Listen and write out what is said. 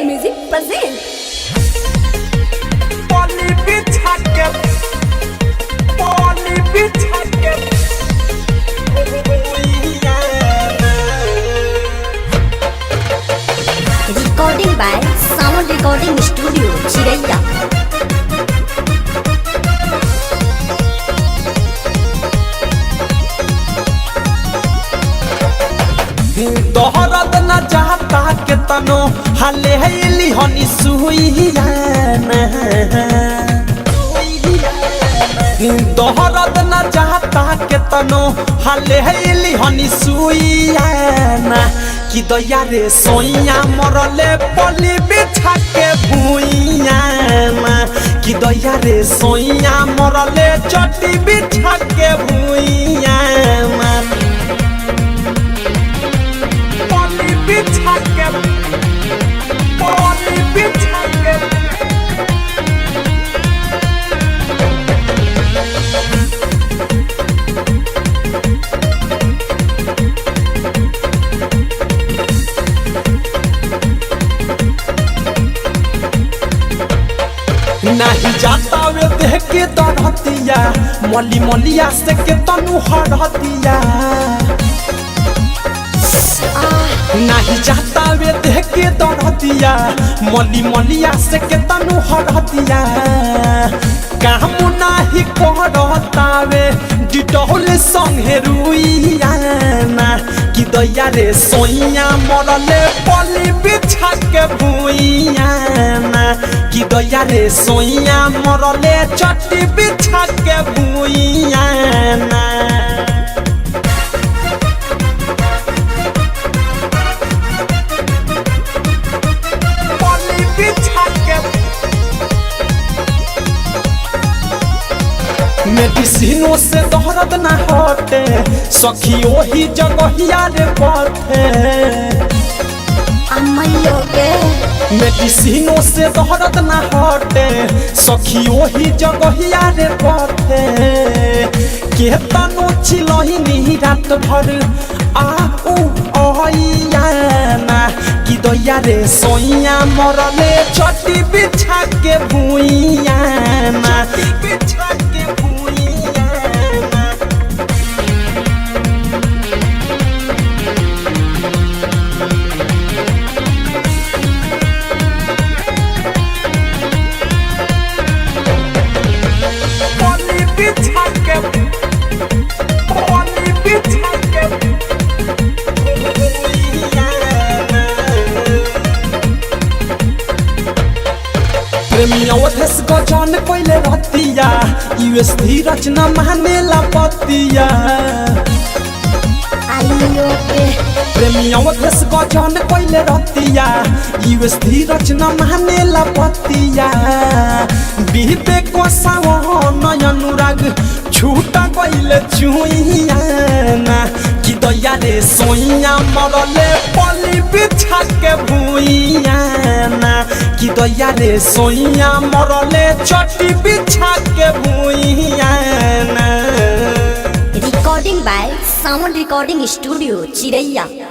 Soul Music present. Recording by Sound Recording Studio, Chiraiya. दोहरद न चाहता के तनो हले हैली हनी सुइया दोहरद न चाहता के तनो हले हैली हनी सुइया कि दया रे सोइया मरले पली बिछा के भुइया कि दया रे सोइया मरले चटी बिछा के भुइया बिछा के पली बिछा के नहीं जाता वे देख के दरहतिया मली मलिया से के तनु हरहतिया नहीं जाता वे देख के दरहतिया मली मलिया से के तनु हरहतिया काम नाही करतावे डिटोल संगे रुइया कि दया रे सोइया मरले पली बिछा के भुइया कि दया रे सोइया मरले चटी बिछा के भुइया पली बिछा के मेडिसिनो से दर्द ना हटे सखी ओही जगहिया रे पथे अम्मैयो के मेडिसिनो से दर्द ना हटे सखी ओही जगहिया रे पथे के तनो चिलही नी रात भर ऊ ओहिया ना कि दया रे सोइया मरले चटी बिछा के भुइया ना बिछा के भुइया पली बिछा के पली बिछा के प्रेमिया ओधस गजन पहले रतिया यूएस धीरज न मानेला पतिया आइयो के प्रेमिया ओधस गजन पहले रतिया यूएस धीरज न मानेला पतिया बीते को सावन अनुराग छूटा गइले चुइया कि दया रे सोइया मरले पली बिछा के भुइया कि दया रे सोइया मरले चटी बिछा के भुइया Recording by Sound Recording Studio, Chiraiya.